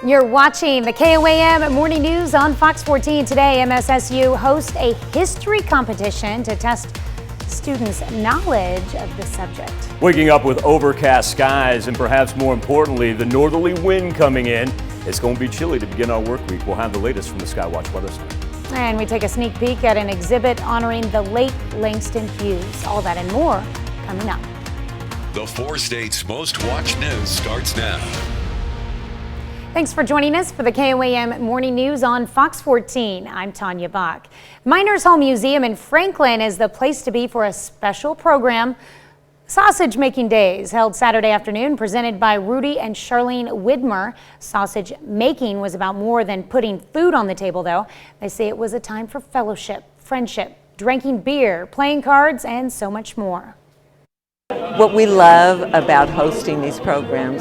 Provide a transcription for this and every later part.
You're watching the KOAM Morning News on Fox 14. Today, MSSU hosts a history competition to test students' knowledge of the subject. Waking up with overcast skies and perhaps more importantly, the northerly wind coming in. It's going to be chilly to begin our work week. We'll have the latest from the Skywatch Weather Center. And we take a sneak peek at an exhibit honoring the late Langston Hughes. All that and more coming up. The 4 states' most watched news starts now. Thanks for joining us for the KOAM Morning News on Fox 14. I'm Tanya Bach. Miners Hall Museum in Franklin is the place to be for a special program. Sausage Making Days held Saturday afternoon, presented by Rudy and Charlene Widmer. Sausage making was about more than putting food on the table, though. They say it was a time for fellowship, friendship, drinking beer, playing cards, and so much more. What we love about hosting these programs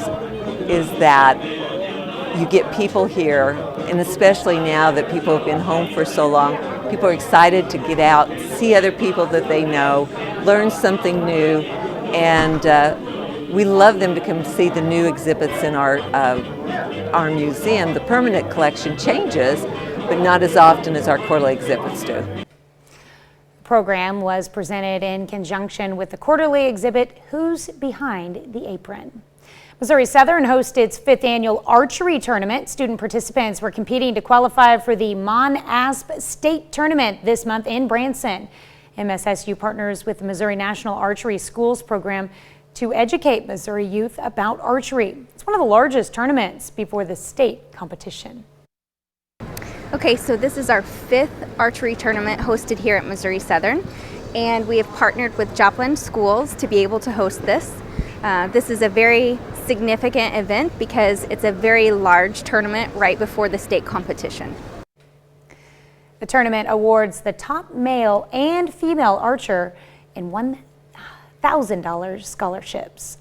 is that you get people here, and especially now that people have been home for so long, people are excited to get out, see other people that they know, learn something new, and we love them to come see the new exhibits in our museum. The permanent collection changes, but not as often as our quarterly exhibits do. The program was presented in conjunction with the quarterly exhibit, Who's Behind the Apron? Missouri Southern hosted its 5th annual archery tournament. Student participants were competing to qualify for the Mon-Asp State Tournament this month in Branson. MSSU partners with the Missouri National Archery Schools program to educate Missouri youth about archery. It's one of the largest tournaments before the state competition. Okay, so this is our 5th archery tournament hosted here at Missouri Southern, and we have partnered with Joplin Schools to be able to host this. This is a very significant event because it's a very large tournament right before the state competition. The tournament awards the top male and female archer in $1,000 scholarships.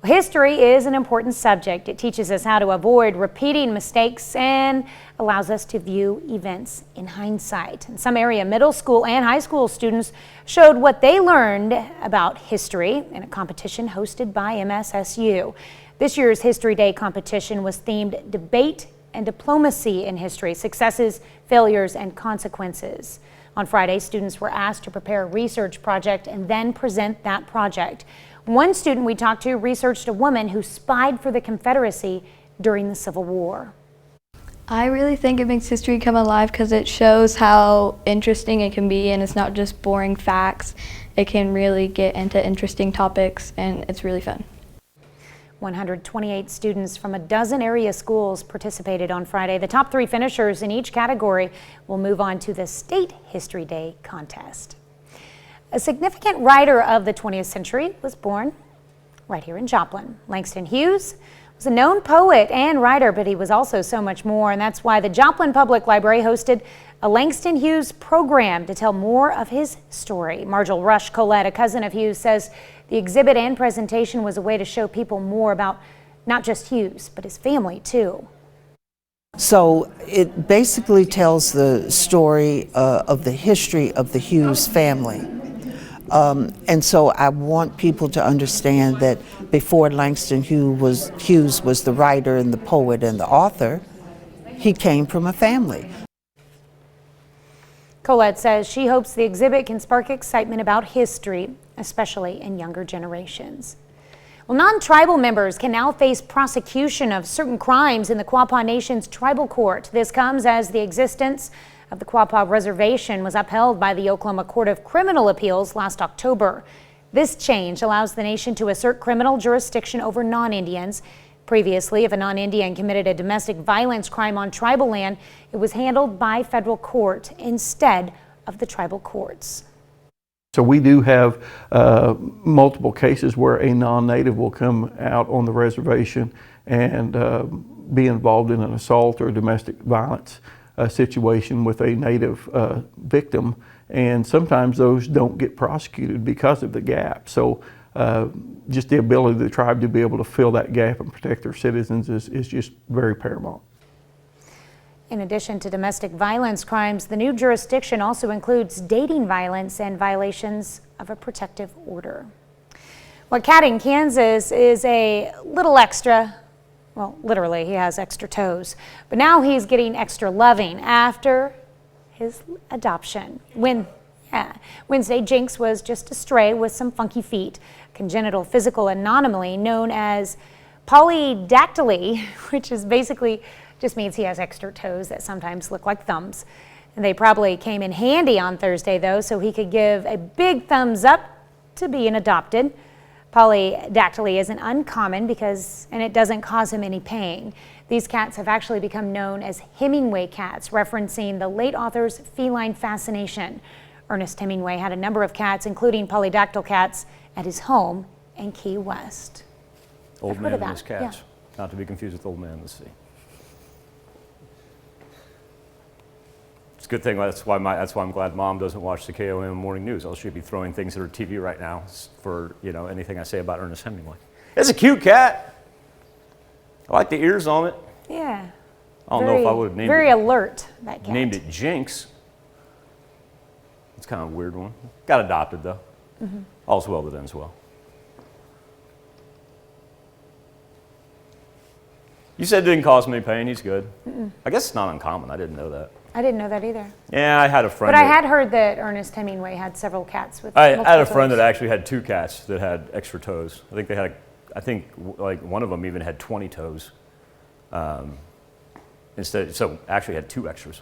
Well, history is an important subject. It teaches us how to avoid repeating mistakes and allows us to view events in hindsight. And some area middle school and high school students showed what they learned about history in a competition hosted by MSSU. This year's History Day competition was themed Debate and Diplomacy in History, Successes, Failures, and Consequences. On Friday, students were asked to prepare a research project and then present that project. One student we talked to researched a woman who spied for the Confederacy during the Civil War. I really think it makes history come alive because it shows how interesting it can be, and it's not just boring facts. It can really get into interesting topics, and it's really fun. 128 students from a dozen area schools participated on Friday. The top 3 finishers in each category will move on to the State History Day contest. A significant writer of the 20th century was born right here in Joplin. Langston Hughes was a known poet and writer, but he was also so much more, and that's why the Joplin Public Library hosted a Langston Hughes program to tell more of his story. Marjol Rush Collette, a cousin of Hughes, says the exhibit and presentation was a way to show people more about not just Hughes, but his family too. So it basically tells the story of the history of the Hughes family. And so I want people to understand that before Langston Hughes was the writer and the poet and the author, he came from a family. Colette says she hopes the exhibit can spark excitement about history, especially in younger generations. Well, non-tribal members can now face prosecution of certain crimes in the Quapaw Nation's tribal court. This comes as the existence of the Quapaw Reservation was upheld by the Oklahoma Court of Criminal Appeals last October. This change allows the nation to assert criminal jurisdiction over non-Indians. Previously, if a non-Indian committed a domestic violence crime on tribal land, it was handled by federal court instead of the tribal courts. So we do have multiple cases where a non-native will come out on the reservation and be involved in an assault or domestic violence situation with a native victim, and sometimes those don't get prosecuted because of the gap. So just the ability of the tribe to be able to fill that gap and protect their citizens is just very paramount. In addition to domestic violence crimes, the new jurisdiction also includes dating violence and violations of a protective order. Well, Cadden, Kansas is a little extra Well, literally, he has extra toes. But now he's getting extra loving after his adoption. Wednesday, Jinx was just a stray with some funky feet, congenital physical anomaly known as polydactyly, which is basically just means he has extra toes that sometimes look like thumbs. And they probably came in handy on Thursday, though, so he could give a big thumbs up to being adopted. Polydactyly isn't uncommon and it doesn't cause him any pain. These cats have actually become known as Hemingway cats, referencing the late author's feline fascination. Ernest Hemingway had a number of cats, including polydactyl cats, at his home in Key West. Old Man and His Cats, not to be confused with Old Man in the Sea. It's a good thing. That's why I'm glad Mom doesn't watch the KOAM morning news. Else she'd be throwing things at her TV right now for anything I say about Ernest Hemingway. It's a cute cat. I like the ears on it. Yeah. I don't know if I would have named very it. alert, that cat. Named it Jinx. It's kind of a weird one. Got adopted though. Mm-hmm. All's well that ends well. You said it didn't cause me pain. He's good. Mm-mm. I guess it's not uncommon. I didn't know that. I didn't know that either. Yeah, I had a friend. But I had heard that Ernest Hemingway had several cats with. I had a friend that actually had 2 cats that had extra toes. I think like one of them even had 20 toes. So actually had 2 extras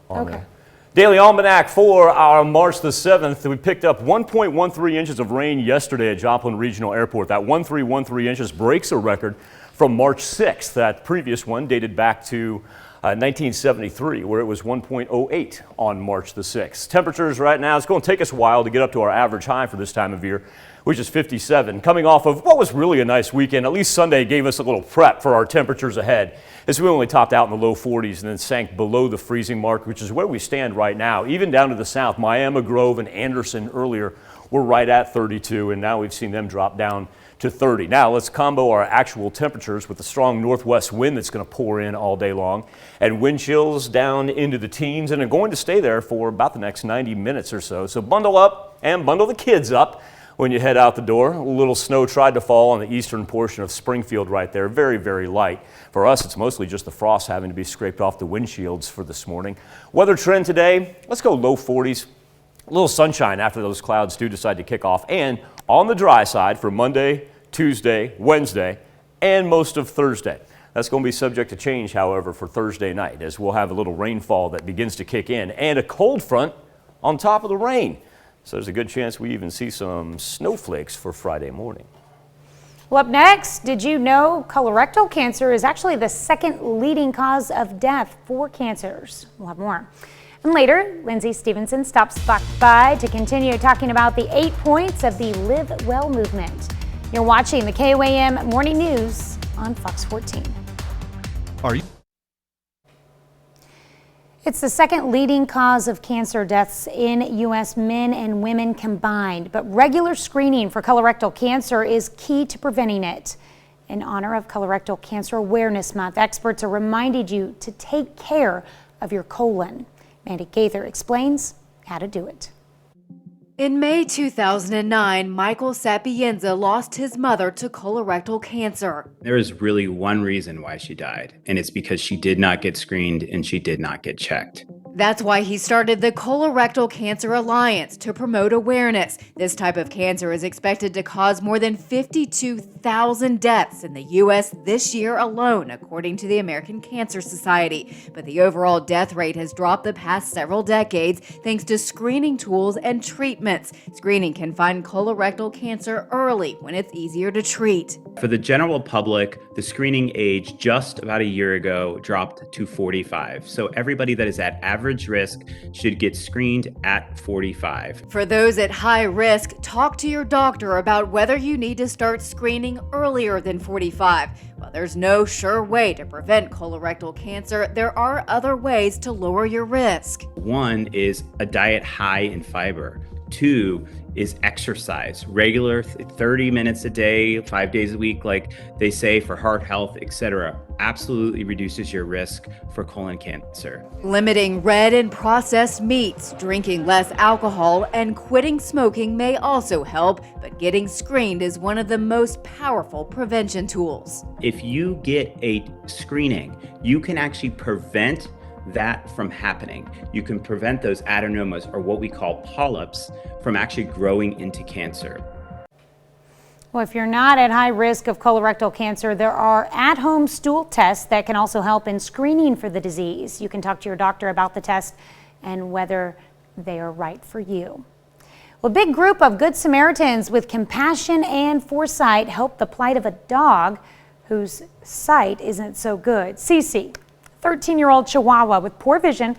on there. Daily Almanac for our March the 7th. We picked up 1.13 inches of rain yesterday at Joplin Regional Airport. That 1313 inches breaks a record from March 6th. That previous one dated back to 1973, where it was 1.08 on March the 6th. Temperatures right now, it's going to take us a while to get up to our average high for this time of year, which is 57. Coming off of what was really a nice weekend, at least Sunday gave us a little prep for our temperatures ahead, as we only topped out in the low 40s and then sank below the freezing mark, which is where we stand right now. Even down to the south, Miami, Grove, and Anderson earlier were right at 32, and now we've seen them drop down to 30. Now let's combo our actual temperatures with the strong northwest wind that's going to pour in all day long, and wind chills down into the teens, and are going to stay there for about the next 90 minutes or so. So bundle up and bundle the kids up when you head out the door. A little snow tried to fall on the eastern portion of Springfield right there. Very, very light. For us, it's mostly just the frost having to be scraped off the windshields for this morning. Weather trend today, let's go low 40s. A little sunshine after those clouds do decide to kick off, and on the dry side for Monday, Tuesday, Wednesday, and most of Thursday. That's going to be subject to change, however, for Thursday night, as we'll have a little rainfall that begins to kick in and a cold front on top of the rain. So there's a good chance we even see some snowflakes for Friday morning. Well, up next, did you know colorectal cancer is actually the second leading cause of death for cancers? We'll have more. And later, Lindsay Stevenson stops by to continue talking about the 8 points of the Live Well movement. You're watching the KOAM Morning News on Fox 14. Are you? It's the second leading cause of cancer deaths in U.S. men and women combined, but regular screening for colorectal cancer is key to preventing it. In honor of Colorectal Cancer Awareness Month, experts are reminding you to take care of your colon. Mandy Gaither explains how to do it. In May 2009, Michael Sapienza lost his mother to colorectal cancer. There is really one reason why she died, and it's because she did not get screened and she did not get checked. That's why he started the Colorectal Cancer Alliance to promote awareness. This type of cancer is expected to cause more than 52,000 deaths in the U.S. this year alone, according to the American Cancer Society. But the overall death rate has dropped the past several decades thanks to screening tools and treatments. Screening can find colorectal cancer early when it's easier to treat. For the general public, the screening age just about a year ago dropped to 45. So everybody that is at average risk should get screened at 45. For those at high risk, talk to your doctor about whether you need to start screening earlier than 45. While there's no sure way to prevent colorectal cancer, there are other ways to lower your risk. One is a diet high in fiber. 2 is exercise, regular 30 minutes a day, 5 days a week, like they say, for heart health, etc. Absolutely reduces your risk for colon cancer. Limiting red and processed meats, drinking less alcohol, and quitting smoking may also help, but getting screened is one of the most powerful prevention tools. If you get a screening, you can actually prevent that from happening. You can prevent those adenomas, or what we call polyps, from actually growing into cancer. Well, if you're not at high risk of colorectal cancer, there are at-home stool tests that can also help in screening for the disease. You can talk to your doctor about the test and whether they are right for you. Well, a big group of Good Samaritans with compassion and foresight helped the plight of a dog whose sight isn't so good. Cece, 13-year-old Chihuahua with poor vision,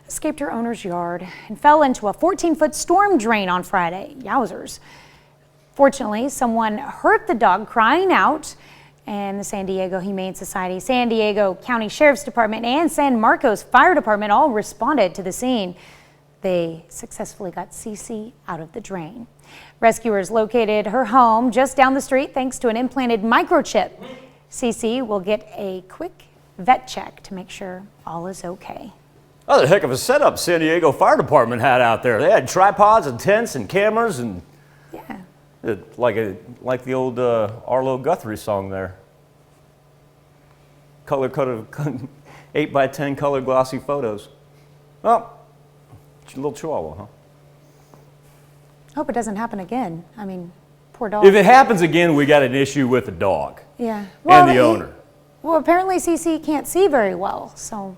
escaped her owner's yard and fell into a 14-foot storm drain on Friday. Yowzers. Fortunately, someone heard the dog crying out, and the San Diego Humane Society, San Diego County Sheriff's Department, and San Marcos Fire Department all responded to the scene. They successfully got Cece out of the drain. Rescuers located her home just down the street thanks to an implanted microchip. Cece will get a quick vet check to make sure all is okay. Oh, the heck of a setup San Diego Fire Department had out there. They had tripods and tents and cameras and like the old Arlo Guthrie song there. Color-coded 8x10 color glossy photos. Well, it's a little Chihuahua, huh? Hope it doesn't happen again. I mean, poor dog. If it happens again, we got an issue with the dog. Yeah. And the owner. Well, apparently Cece can't see very well, so.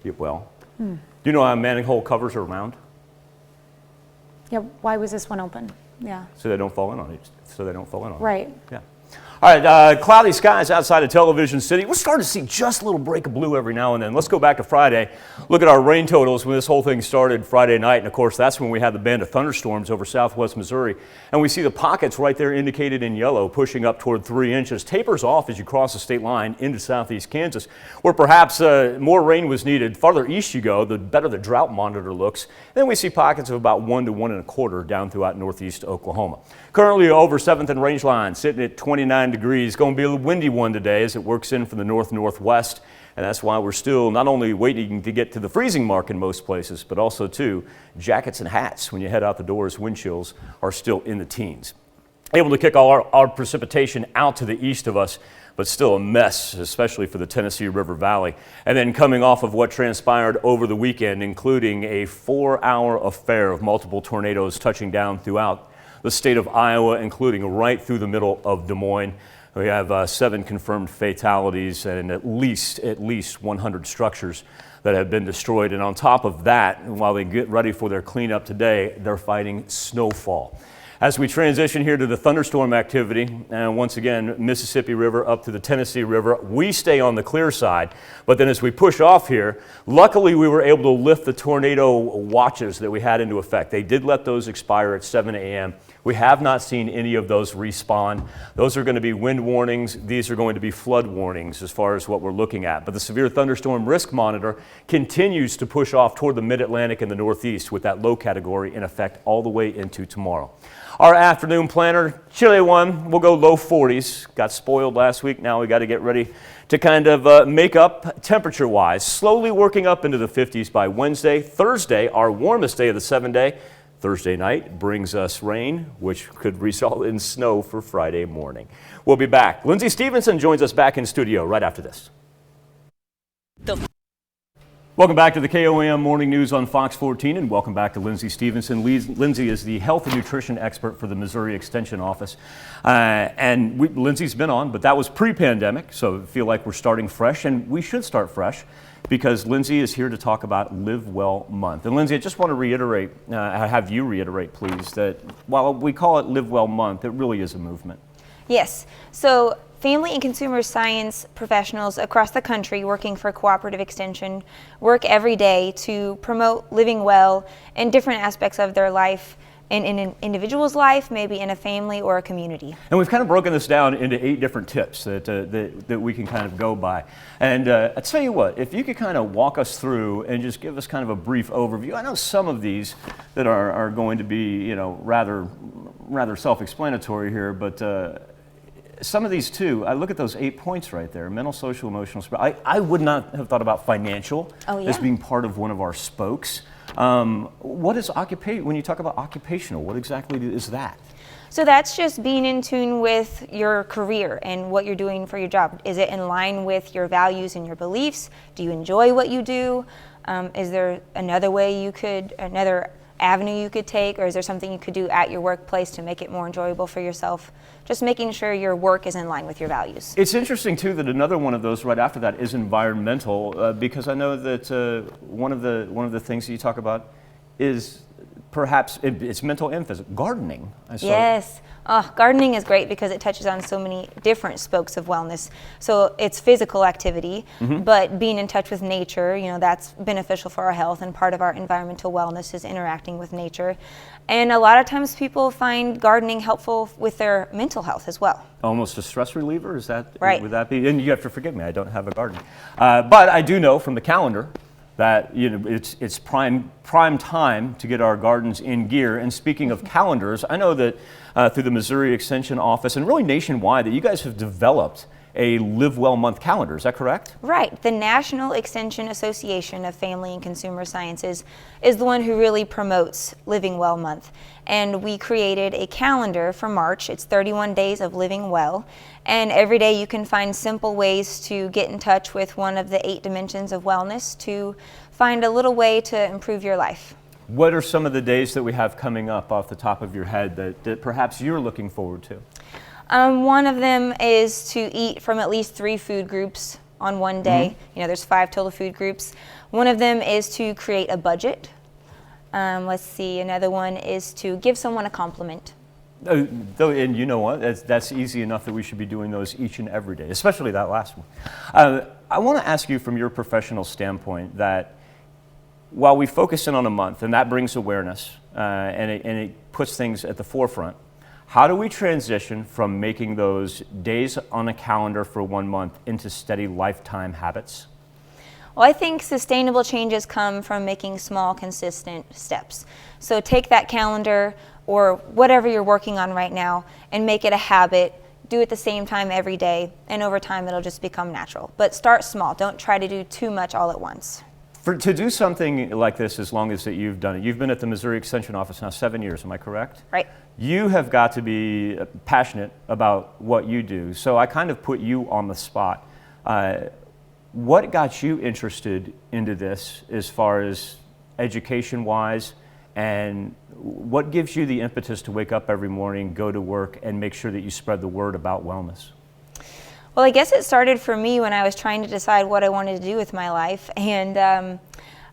Yeah, well, do you know how manhole covers are round? Yeah, why was this one open? Yeah. So they don't fall in on it. So they don't fall in on it. Right. Yeah. All right, cloudy skies outside of Television City. We're starting to see just a little break of blue every now and then. Let's go back to Friday. Look at our rain totals when this whole thing started Friday night. And of course, that's when we had the band of thunderstorms over southwest Missouri. And we see the pockets right there indicated in yellow pushing up toward 3 inches. Tapers off as you cross the state line into southeast Kansas, where perhaps more rain was needed. Farther east you go, the better the drought monitor looks. Then we see pockets of about 1 to 1 1/4 down throughout northeast Oklahoma. Currently over 7th and Range Line, sitting at 29 degrees. Going to be a windy one today as it works in from the north-northwest. And that's why we're still not only waiting to get to the freezing mark in most places, but also too, jackets and hats when you head out the doors. Wind chills are still in the teens. Able to kick all our precipitation out to the east of us, but still a mess, especially for the Tennessee River Valley. And then coming off of what transpired over the weekend, including a 4-hour affair of multiple tornadoes touching down throughout the state of Iowa, including right through the middle of Des Moines. We have 7 confirmed fatalities and at least 100 structures that have been destroyed. And on top of that, while they get ready for their cleanup today, they're fighting snowfall. As we transition here to the thunderstorm activity, and once again, Mississippi River up to the Tennessee River, we stay on the clear side. But then as we push off here, luckily we were able to lift the tornado watches that we had into effect. They did let those expire at 7 a.m. We have not seen any of those respawn. Those are going to be wind warnings. These are going to be flood warnings as far as what we're looking at. But the severe thunderstorm risk monitor continues to push off toward the mid-Atlantic and the Northeast with that low category in effect all the way into tomorrow. Our afternoon planner, chilly one, we'll go low 40s. Got spoiled last week. Now we got to get ready to kind of make up temperature-wise. Slowly working up into the 50s by Wednesday. Thursday, our warmest day of the 7-day. Thursday night brings us rain, which could result in snow for Friday morning. We'll be back. Lindsay Stevenson joins us back in studio right after this. Welcome back to the KOAM Morning News on Fox 14, and welcome back to Lindsay Stevenson. Lindsay is the health and nutrition expert for the Missouri Extension Office. Lindsay's been on, but that was pre-pandemic, so I feel like we're starting fresh, and we should start fresh because Lindsay is here to talk about Live Well Month. And Lindsay, I just want to reiterate, have you reiterate, please, that while we call it Live Well Month, it really is a movement. Yes. So family and consumer science professionals across the country working for Cooperative Extension work every day to promote living well in different aspects of their life in an individual's life, maybe in a family or a community. And we've kind of broken this down into 8 different tips that we can kind of go by. And I'll tell you what, if you could kind of walk us through and just give us kind of a brief overview. I know some of these that are going to be, you know, rather self-explanatory here, but some of these too, I look at those 8 points right there: mental, social, emotional. I would not have thought about financial as being part of one of our spokes. What is occupation? When you talk about occupational, what exactly is that? So that's just being in tune with your career and what you're doing for your job. Is it in line with your values and your beliefs? Do you enjoy what you do? Is there another way another avenue you could take, or is there something you could do at your workplace to make it more enjoyable for yourself? Just making sure your work is in line with your values. It's interesting too that another one of those right after that is environmental, because I know that one of the things that you talk about is perhaps it's mental and physical. Gardening. Yes. Gardening is great because it touches on so many different spokes of wellness. So it's physical activity, but being in touch with nature, you know, that's beneficial for our health, and part of our environmental wellness is interacting with nature. And a lot of times people find gardening helpful with their mental health as well. Almost a stress reliever, is that right? Would that be? And you have to forgive me, I don't have a garden, but I do know from the calendar that, you know, it's prime time to get our gardens in gear. And speaking of calendars, I know that through the Missouri Extension Office and really nationwide that you guys have developed a Live Well Month calendar. Is that correct? Right. The National Extension Association of Family and Consumer Sciences is the one who really promotes Living Well Month. And we created a calendar for March. It's 31 days of living well. And every day you can find simple ways to get in touch with one of the 8 dimensions of wellness to find a little way to improve your life. What are some of the days that we have coming up off the top of your head that perhaps you're looking forward to? One of them is to eat from at least 3 food groups on one day. You know, there's 5 total food groups. One of them is to create a budget. Let's see, another one is to give someone a compliment. And you know what, that's easy enough that we should be doing those each and every day, especially that last one. I want to ask you from your professional standpoint that while we focus in on a month, and that brings awareness, and it puts things at the forefront, how do we transition from making those days on a calendar for 1 month into steady lifetime habits? Well, I think sustainable changes come from making small, consistent steps. So take that calendar or whatever you're working on right now and make it a habit. Do it the same time every day, and over time it'll just become natural. But start small. Don't try to do too much all at once. To do something like this, as long as that you've done it, you've been at the Missouri Extension Office now 7 years, am I correct? Right. You have got to be passionate about what you do. So I kind of put you on the spot. What got you interested into this as far as education-wise, and what gives you the impetus to wake up every morning, go to work, and make sure that you spread the word about wellness? Well, I guess it started for me when I was trying to decide what I wanted to do with my life, and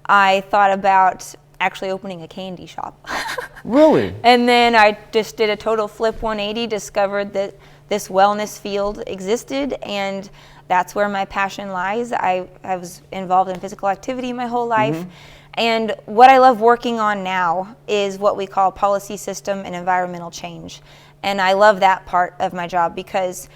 I thought about actually opening a candy shop. Really? And then I just did a total flip 180, discovered that this wellness field existed, and that's where my passion lies. I was involved in physical activity my whole life. And what I love working on now is what we call policy system and environmental change. And I love that part of my job because,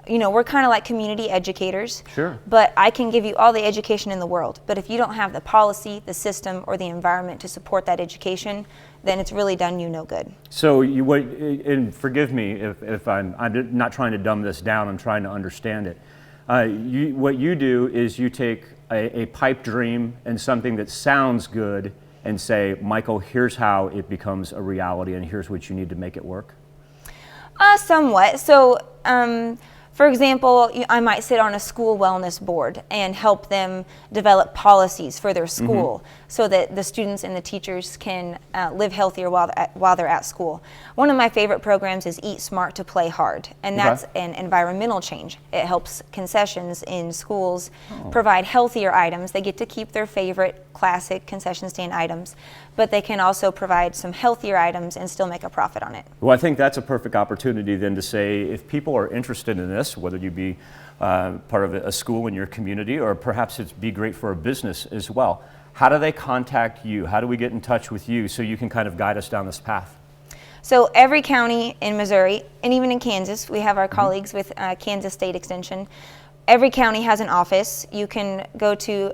you know, we're kind of like community educators. Sure. But I can give you all the education in the world. But if you don't have the policy, the system, or the environment to support that education, then it's really done you no good. So and forgive me if I'm not trying to dumb this down, I'm trying to understand it. What you do is you take a pipe dream and something that sounds good and say, Michael, here's how it becomes a reality and here's what you need to make it work? Somewhat. So, for example, I might sit on a school wellness board and help them develop policies for their school so that the students and the teachers can live healthier while they're at school. One of my favorite programs is Eat Smart to Play Hard, and that's an environmental change. It helps concessions in schools provide healthier items. They get to keep their favorite classic concession stand items, but they can also provide some healthier items and still make a profit on it. Well, I think that's a perfect opportunity then to say, if people are interested in this, whether you be part of a school in your community or perhaps it'd be great for a business as well, how do they contact you? How do we get in touch with you so you can kind of guide us down this path? So every county in Missouri, and even in Kansas, we have our colleagues with Kansas State Extension. Every county has an office. You can go to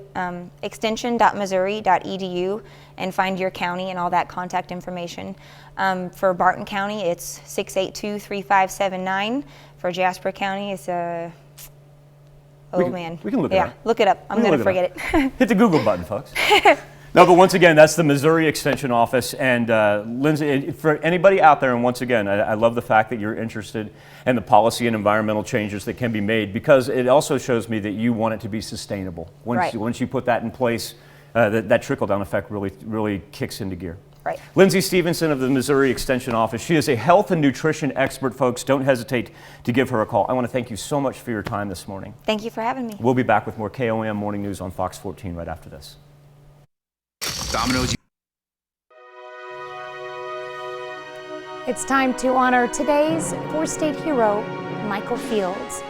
extension.missouri.edu and find your county and all that contact information. For Barton County, it's 682-3579. For Jasper County, it's We can look it up. Look it up. I'm going to forget it. Hit the Google button, folks. No, but once again, that's the Missouri Extension Office. And Lindsay, for anybody out there, and once again, I love the fact that you're interested in the policy and environmental changes that can be made, because it also shows me that you want it to be sustainable. Once you put that in place, that trickle-down effect really kicks into gear. Right. Lindsay Stevenson of the Missouri Extension Office. She is a health and nutrition expert, folks. Don't hesitate to give her a call. I want to thank you so much for your time this morning. Thank you for having me. We'll be back with more KOAM Morning News on Fox 14 right after this. Domino's. It's time to honor today's four-state hero, Michael Fields.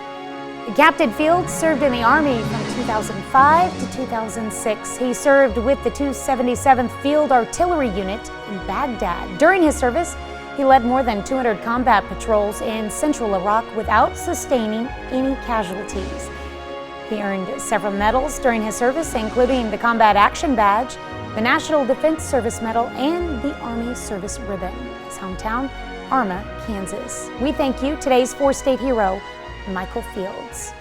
Captain Fields served in the Army from 2005 to 2006. He served with the 277th Field Artillery Unit in Baghdad. During his service, he led more than 200 combat patrols in central Iraq without sustaining any casualties. He earned several medals during his service, including the Combat Action Badge, the National Defense Service Medal, and the Army Service Ribbon. His hometown, Arma, Kansas. We thank you, today's four-state hero, Michael Fields.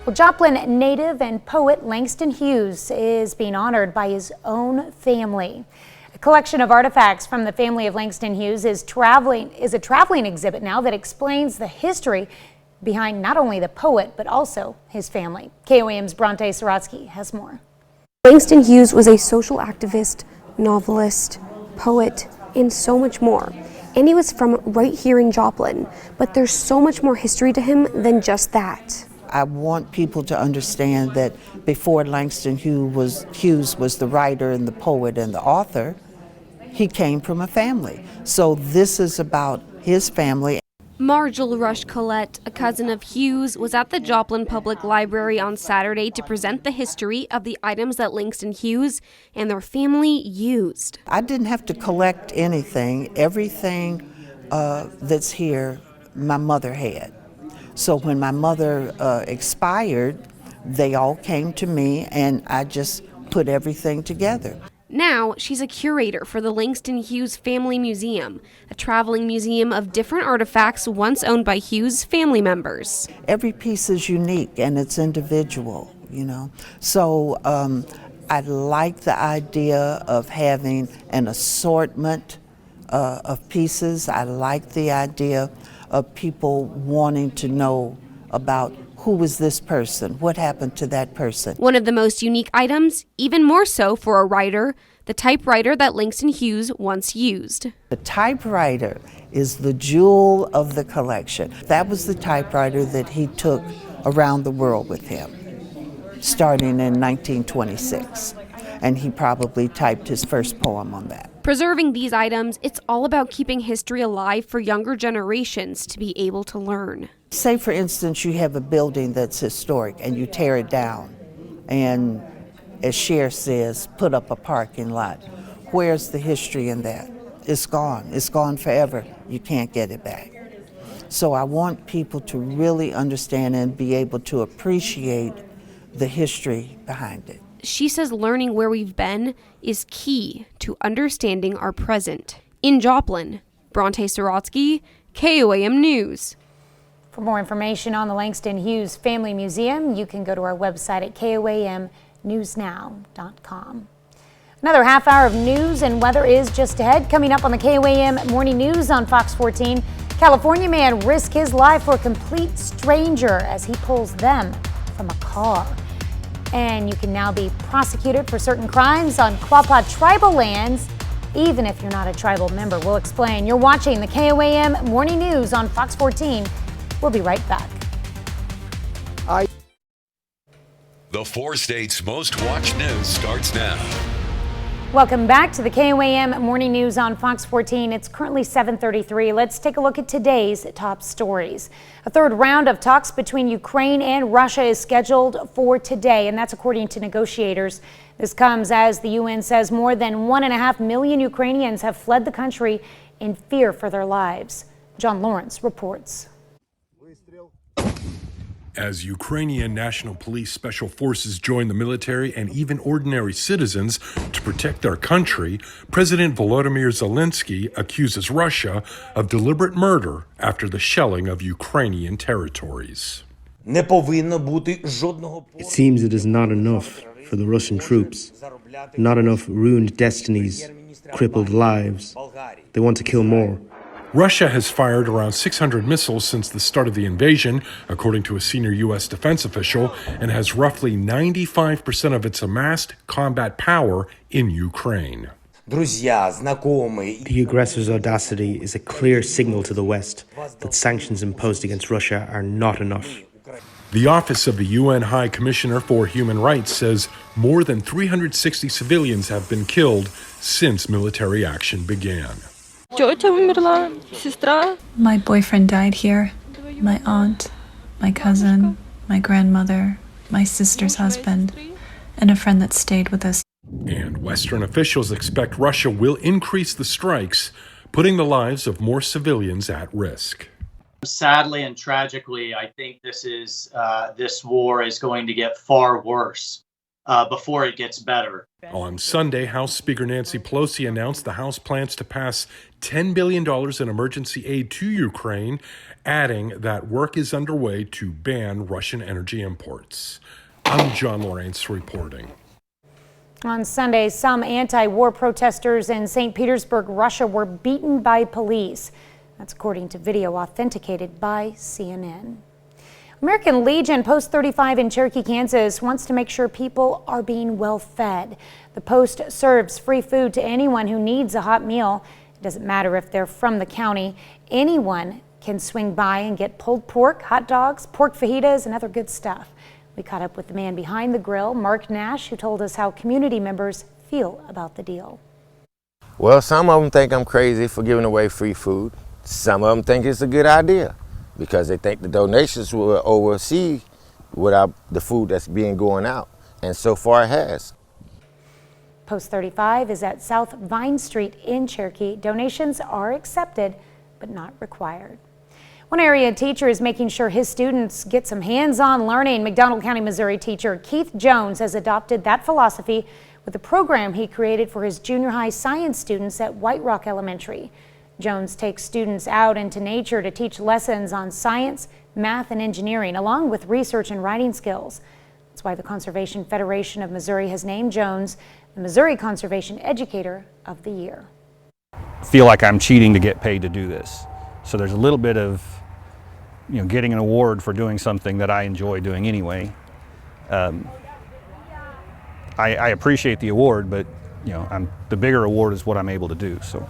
Well, Joplin native and poet Langston Hughes is being honored by his own family. A collection of artifacts from the family of Langston Hughes is a traveling exhibit now that explains the history behind not only the poet, but also his family. KOAM's Bronte Sorotsky has more. Langston Hughes was a social activist, novelist, poet, and so much more. And he was from right here in Joplin, but there's so much more history to him than just that. I want people to understand that before Langston Hughes was the writer and the poet and the author, he came from a family. So this is about his family. Marjol Rush Collette, a cousin of Hughes, was at the Joplin Public Library on Saturday to present the history of the items that Langston Hughes and their family used. I didn't have to collect anything. Everything that's here, my mother had. So when my mother expired, they all came to me and I just put everything together. Now, she's a curator for the Langston Hughes Family Museum, a traveling museum of different artifacts once owned by Hughes family members. Every piece is unique and it's individual, you know. So I like the idea of having an assortment of pieces. I like the idea of people wanting to know about who was this person, what happened to that person. One of the most unique items, even more so for a writer, the typewriter that Langston Hughes once used. The typewriter is the jewel of the collection. That was the typewriter that he took around the world with him, starting in 1926. And he probably typed his first poem on that. Preserving these items, it's all about keeping history alive for younger generations to be able to learn. Say, for instance, you have a building that's historic and you tear it down and, as Cher says, put up a parking lot. Where's the history in that? It's gone. It's gone forever. You can't get it back. So I want people to really understand and be able to appreciate the history behind it. She says learning where we've been is key to understanding our present. In Joplin, Bronte Sorotsky, KOAM News. For more information on the Langston Hughes Family Museum, you can go to our website at KOAMnewsnow.com. Another half hour of news and weather is just ahead. Coming up on the KOAM Morning News on Fox 14, California man risks his life for a complete stranger as he pulls them from a car. And you can now be prosecuted for certain crimes on Quapaw tribal lands, even if you're not a tribal member. We'll explain. You're watching the KOAM Morning News on Fox 14. We'll be right back. The four states' most watched news starts now. Welcome back to the KOAM Morning News on Fox 14. It's currently 7:33. Let's take a look at today's top stories. A third round of talks between Ukraine and Russia is scheduled for today, and that's according to negotiators. This comes as the UN says more than 1.5 million Ukrainians have fled the country in fear for their lives. John Lawrence reports. As Ukrainian National Police Special Forces join the military and even ordinary citizens to protect their country, President Volodymyr Zelensky accuses Russia of deliberate murder after the shelling of Ukrainian territories. It seems it is not enough for the Russian troops, not enough ruined destinies, crippled lives. They want to kill more. Russia has fired around 600 missiles since the start of the invasion, according to a senior U.S. defense official, and has roughly 95% of its amassed combat power in Ukraine. The aggressor's audacity is a clear signal to the West that sanctions imposed against Russia are not enough. The Office of the UN High Commissioner for Human Rights says more than 360 civilians have been killed since military action began. My boyfriend died here, my aunt, my cousin, my grandmother, my sister's husband, and a friend that stayed with us. And Western officials expect Russia will increase the strikes, putting the lives of more civilians at risk. Sadly and tragically, I think this war is going to get far worse before it gets better. On Sunday, House Speaker Nancy Pelosi announced the House plans to pass $10 billion in emergency aid to Ukraine, adding that work is underway to ban Russian energy imports. I'm John Lawrence reporting. On Sunday, some anti-war protesters in St. Petersburg, Russia, were beaten by police. That's according to video authenticated by CNN. American Legion Post 35 in Cherokee, Kansas wants to make sure people are being well fed. The post serves free food to anyone who needs a hot meal. It doesn't matter if they're from the county. Anyone can swing by and get pulled pork, hot dogs, pork fajitas, and other good stuff. We caught up with the man behind the grill, Mark Nash, who told us how community members feel about the deal. Well, some of them think I'm crazy for giving away free food. Some of them think it's a good idea because they think the donations will oversee the food that's being going out. And so far it has. Post 35 is at South Vine Street in Cherokee. Donations are accepted, but not required. One area teacher is making sure his students get some hands-on learning. McDonald County, Missouri teacher Keith Jones has adopted that philosophy with a program he created for his junior high science students at White Rock Elementary. Jones takes students out into nature to teach lessons on science, math, and engineering, along with research and writing skills. That's why the Conservation Federation of Missouri has named Jones the Missouri Conservation Educator of the Year. I feel like I'm cheating to get paid to do this. So there's a little bit of, getting an award for doing something that I enjoy doing anyway. I appreciate the award, but the bigger award is what I'm able to do. So.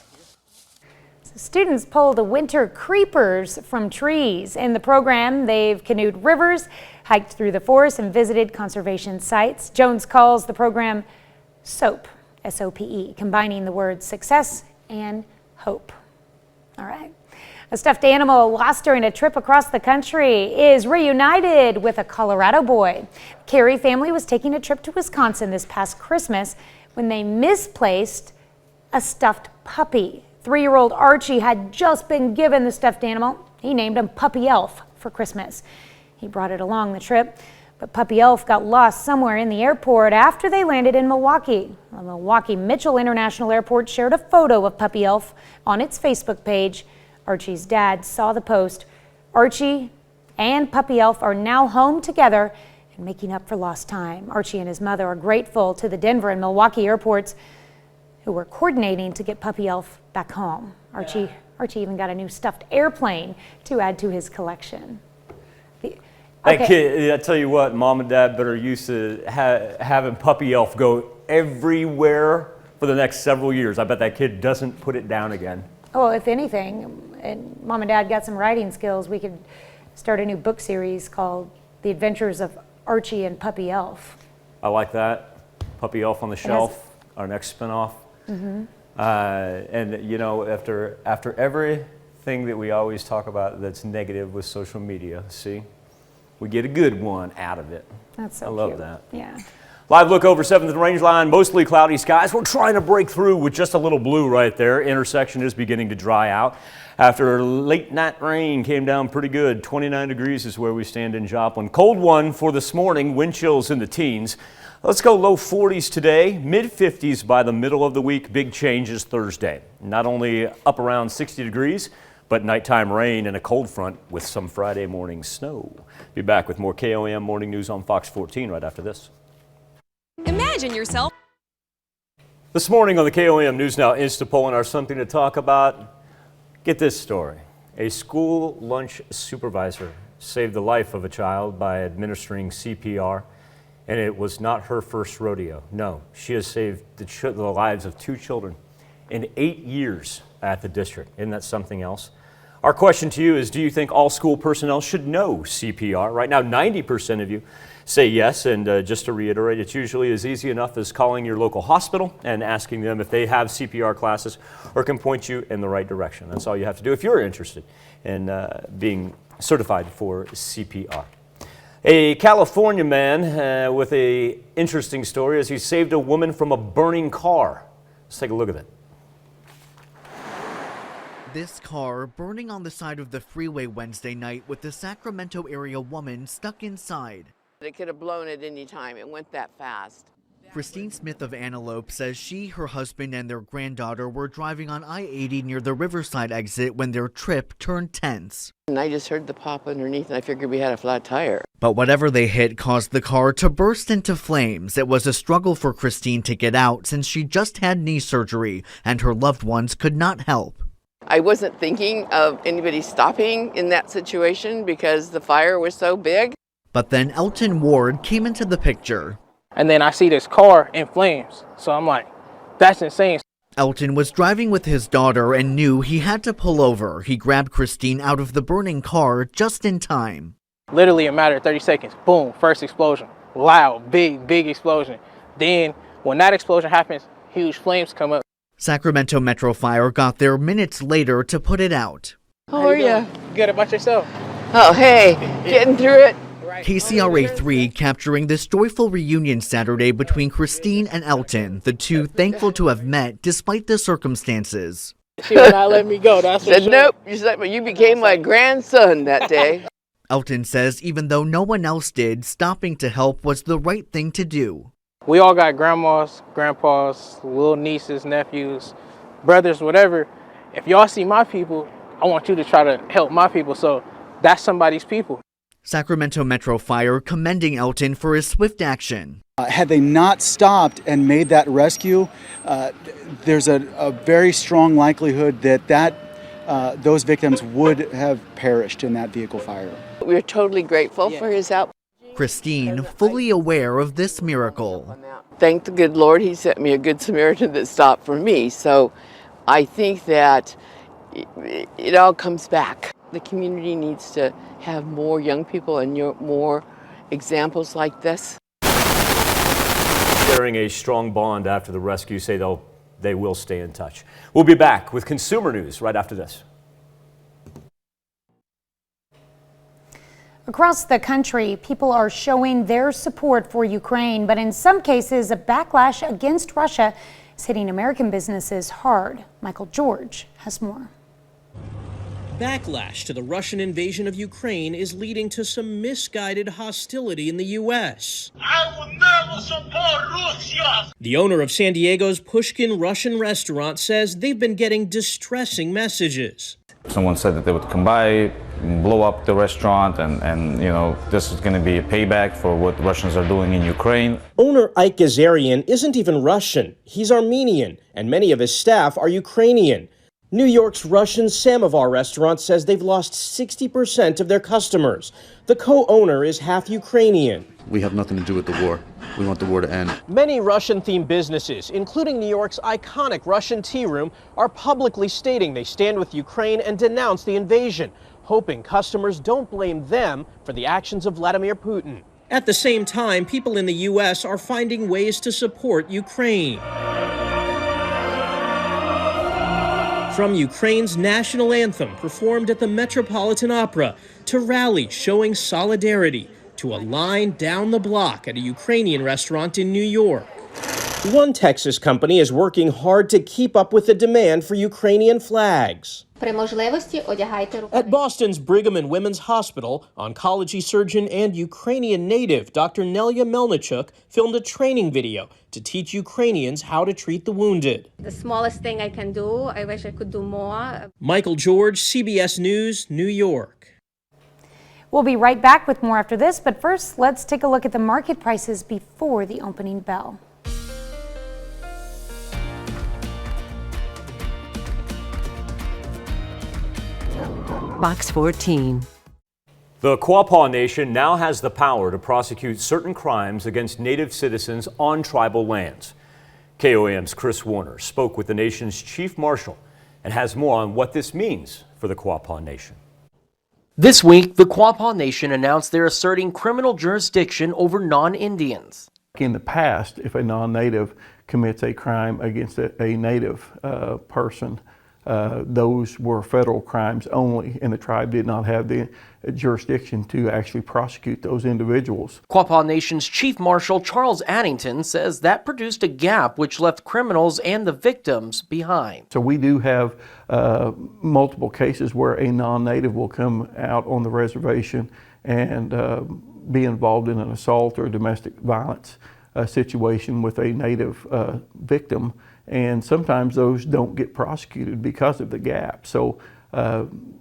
Students pulled winter creepers from trees. In the program, they've canoed rivers, hiked through the forest, and visited conservation sites. Jones calls the program SOPE, S-O-P-E, combining the words success and hope. All right. A stuffed animal lost during a trip across the country is reunited with a Colorado boy. The Carey family was taking a trip to Wisconsin this past Christmas when they misplaced a stuffed puppy. 3-year-old Archie had just been given the stuffed animal. He named him Puppy Elf for Christmas. He brought it along the trip, but Puppy Elf got lost somewhere in the airport after they landed in Milwaukee. The Milwaukee Mitchell International Airport shared a photo of Puppy Elf on its Facebook page. Archie's dad saw the post. Archie and Puppy Elf are now home together and making up for lost time. Archie and his mother are grateful to the Denver and Milwaukee airports who were coordinating to get Puppy Elf back home. Archie even got a new stuffed airplane to add to his collection. That kid, I tell you what, Mom and Dad better used to having Puppy Elf go everywhere for the next several years. I bet that kid doesn't put it down again. Well, if anything, and Mom and Dad got some writing skills, we could start a new book series called The Adventures of Archie and Puppy Elf. I like that. Puppy Elf on the Shelf, our next spinoff. Mm-hmm. And after everything that we always talk about that's negative with social media, see, we get a good one out of it. That's so I love cute. that. Yeah. Live look over 7th and Range Line, mostly cloudy skies. We're trying to break through with just a little blue right there. Intersection is beginning to dry out. After late night rain came down pretty good. 29 degrees is where we stand in Joplin. Cold one for this morning, wind chills in the teens. Let's go low 40s today, mid 50s by the middle of the week. Big changes Thursday. Not only up around 60 degrees, but nighttime rain and a cold front with some Friday morning snow. Be back with more KOAM morning news on Fox 14 right after this. Imagine yourself. This morning on the KOAM News Now Insta Poll and our Something to Talk About. Get this story. A school lunch supervisor saved the life of a child by administering CPR, and it was not her first rodeo. No, she has saved the lives of 2 children in 8 years at the district. Isn't that something else? Our question to you is, do you think all school personnel should know CPR? Right now, 90% of you say yes, and just to reiterate, it's usually as easy enough as calling your local hospital and asking them if they have CPR classes or can point you in the right direction. That's all you have to do if you're interested in being certified for CPR. A California man with an interesting story as he saved a woman from a burning car. Let's take a look at it. This car burning on the side of the freeway Wednesday night with the Sacramento area woman stuck inside. It could have blown at any time. It went that fast. Christine Smith of Antelope says she, her husband, and their granddaughter were driving on I-80 near the Riverside exit when their trip turned tense. And I just heard the pop underneath and I figured we had a flat tire. But whatever they hit caused the car to burst into flames. It was a struggle for Christine to get out since she just had knee surgery and her loved ones could not help. I wasn't thinking of anybody stopping in that situation because the fire was so big. But then Elton Ward came into the picture. And then I see this car in flames. So I'm like, that's insane. Elton was driving with his daughter and knew he had to pull over. He grabbed Christine out of the burning car just in time. Literally a matter of 30 seconds. Boom, first explosion. Loud, big explosion. Then when that explosion happens, huge flames come up. Sacramento Metro Fire got there minutes later to put it out. How are you? Good about yourself? Oh, hey, getting through it. KCRA 3 capturing this joyful reunion Saturday between Christine and Elton, the two thankful to have met despite the circumstances. She would not let me go, that's for Said, sure. nope, you became my grandson that day. Elton says even though no one else did, stopping to help was the right thing to do. We all got grandmas, grandpas, little nieces, nephews, brothers, whatever. If y'all see my people, I want you to try to help my people. So that's somebody's people. Sacramento Metro Fire commending Elton for his swift action. Had they not stopped and made that rescue, there's a very strong likelihood that those victims would have perished in that vehicle fire. We're totally grateful for his help. Christine, fully aware of this miracle. Thank the good Lord, he sent me a good Samaritan that stopped for me. So I think that it all comes back. The community needs to have more young people and more examples like this. Sharing a strong bond after the rescue, say they will stay in touch. We'll be back with consumer news right after this. Across the country, people are showing their support for Ukraine, but in some cases, a backlash against Russia is hitting American businesses hard. Michael George has more. Backlash to the Russian invasion of Ukraine is leading to some misguided hostility in the U.S. I will never support Russia! The owner of San Diego's Pushkin Russian restaurant says they've been getting distressing messages. Someone said that they would come by, blow up the restaurant, and you know, this is going to be a payback for what the Russians are doing in Ukraine. Owner Ike Gazarian isn't even Russian. He's Armenian, and many of his staff are Ukrainian. New York's Russian Samovar restaurant says they've lost 60% of their customers. The co-owner is half Ukrainian. We have nothing to do with the war. We want the war to end. Many Russian-themed businesses, including New York's iconic Russian Tea Room, are publicly stating they stand with Ukraine and denounce the invasion, hoping customers don't blame them for the actions of Vladimir Putin. At the same time, people in the U.S. are finding ways to support Ukraine. From Ukraine's national anthem performed at the Metropolitan Opera to rallies showing solidarity to a line down the block at a Ukrainian restaurant in New York. One Texas company is working hard to keep up with the demand for Ukrainian flags. At Boston's Brigham and Women's Hospital, oncology surgeon and Ukrainian native Dr. Nelia Melnichuk filmed a training video to teach Ukrainians how to treat the wounded. The smallest thing I can do, I wish I could do more. Michael George, CBS News, New York. We'll be right back with more after this, but first, let's take a look at the market prices before the opening bell. Box 14. The KOAM Nation now has the power to prosecute certain crimes against Native citizens on tribal lands. KOAM's Chris Warner spoke with the nation's chief marshal and has more on what this means for the KOAM Nation. This week, the KOAM Nation announced they're asserting criminal jurisdiction over non-Indians. In the past, if a non-native commits a crime against a native person, those were federal crimes only, and the tribe did not have the jurisdiction to actually prosecute those individuals. KOAM Nation's Chief Marshal Charles Addington says that produced a gap which left criminals and the victims behind. So we do have multiple cases where a non-native will come out on the reservation and be involved in an assault or domestic violence situation with a native victim. And sometimes those don't get prosecuted because of the gap. So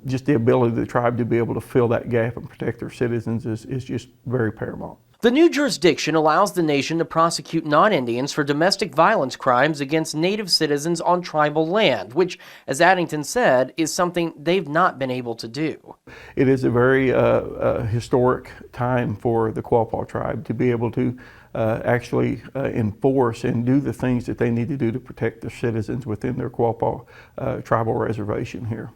just the ability of the tribe to be able to fill that gap and protect their citizens is just very paramount. The new jurisdiction allows the nation to prosecute non-Indians for domestic violence crimes against Native citizens on tribal land, which, as Addington said, is something they've not been able to do. It is a very historic time for the Quapaw tribe to be able to actually enforce and do the things that they need to do to protect their citizens within their Quapaw tribal reservation here.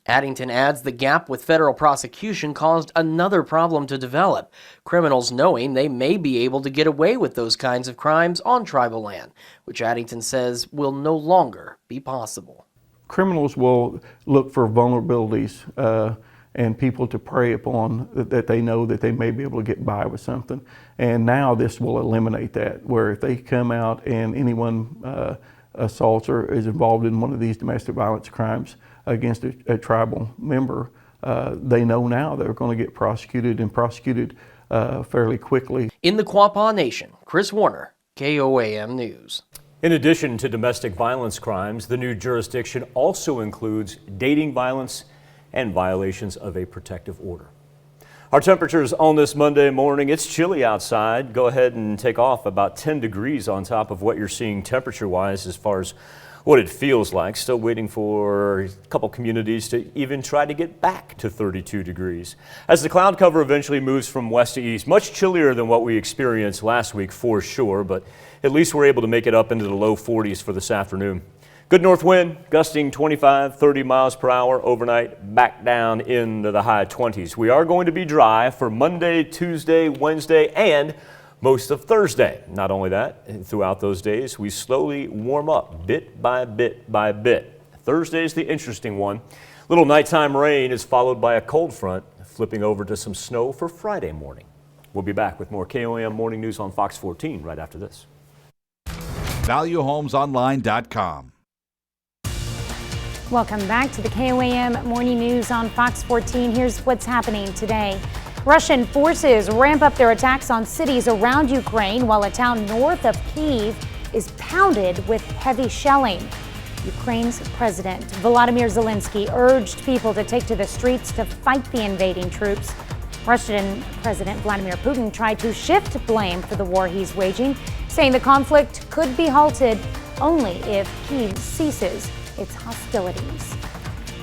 Addington adds the gap with federal prosecution caused another problem to develop, criminals knowing they may be able to get away with those kinds of crimes on tribal land, which Addington says will no longer be possible. Criminals will look for vulnerabilities and people to prey upon that they know that they may be able to get by with something. And now this will eliminate that, where if they come out and anyone assaults or is involved in one of these domestic violence crimes against a tribal member, they know now they're going to get prosecuted and prosecuted fairly quickly. In the Quapaw Nation, Chris Warner, KOAM News. In addition to domestic violence crimes, the new jurisdiction also includes dating violence and violations of a protective order. Our temperatures on this Monday morning, it's chilly outside. Go ahead and take off about 10 degrees on top of what you're seeing temperature-wise as far as what it feels like. Still waiting for a couple communities to even try to get back to 32 degrees. As the cloud cover eventually moves from west to east, much chillier than what we experienced last week for sure, but at least we're able to make it up into the low 40s for this afternoon. Good north wind, gusting 25, 30 miles per hour overnight, back down into the high 20s. We are going to be dry for Monday, Tuesday, Wednesday, and most of Thursday. Not only that, throughout those days, we slowly warm up bit by bit by bit. Thursday is the interesting one. Little nighttime rain is followed by a cold front, flipping over to some snow for Friday morning. We'll be back with more KOAM Morning News on Fox 14 right after this. ValueHomesOnline.com. Welcome back to the KOAM Morning News on Fox 14. Here's what's happening today. Russian forces ramp up their attacks on cities around Ukraine while a town north of Kyiv is pounded with heavy shelling. Ukraine's President Volodymyr Zelensky urged people to take to the streets to fight the invading troops. Russian President Vladimir Putin tried to shift blame for the war he's waging, saying the conflict could be halted only if Kyiv ceases its hostilities.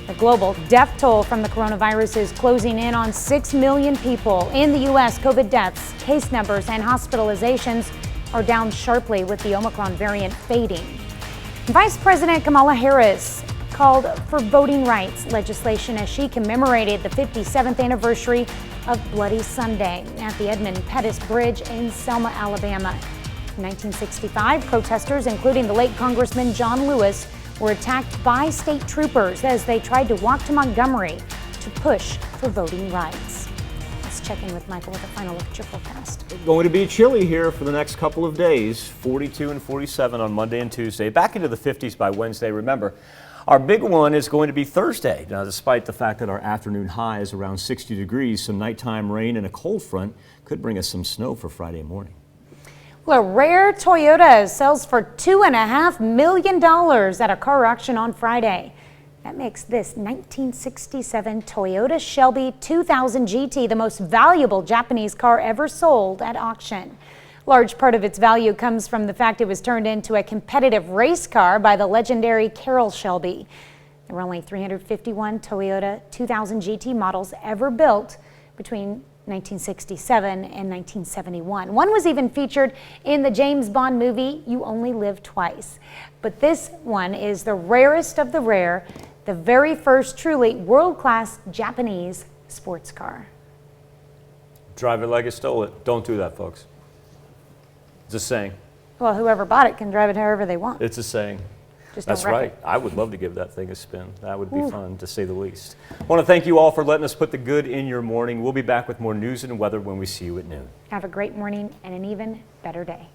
The global death toll from the coronavirus is closing in on 6 million people. In the U.S., COVID deaths, case numbers, and hospitalizations are down sharply with the Omicron variant fading. Vice President Kamala Harris called for voting rights legislation as she commemorated the 57th anniversary of Bloody Sunday at the Edmund Pettus Bridge in Selma, Alabama. In 1965, protesters, including the late Congressman John Lewis, were attacked by state troopers as they tried to walk to Montgomery to push for voting rights. Let's check in with Michael with a final look at your forecast. Going to be chilly here for the next couple of days, 42 and 47 on Monday and Tuesday, back into the 50s by Wednesday. Remember, our big one is going to be Thursday. Now, despite the fact that our afternoon high is around 60 degrees, some nighttime rain and a cold front could bring us some snow for Friday morning. Well, a rare Toyota sells for $2.5 million at a car auction on Friday. That makes this 1967 Toyota Shelby 2000 GT the most valuable Japanese car ever sold at auction. Large part of its value comes from the fact it was turned into a competitive race car by the legendary Carroll Shelby. There were only 351 Toyota 2000 GT models ever built between 1967 and 1971. One was even featured in the James Bond movie, You Only Live Twice. But this one is the rarest of the rare, the very first truly world-class Japanese sports car. Drive it like you stole it. Don't do that, folks. It's a saying. Well, whoever bought it can drive it however they want. It's a saying. Just That's don't wreck right. it. I would love to give that thing a spin. That would be Ooh. fun, to say the least. I want to thank you all for letting us put the good in your morning. We'll be back with more news and weather when we see you at noon. Have a great morning and an even better day.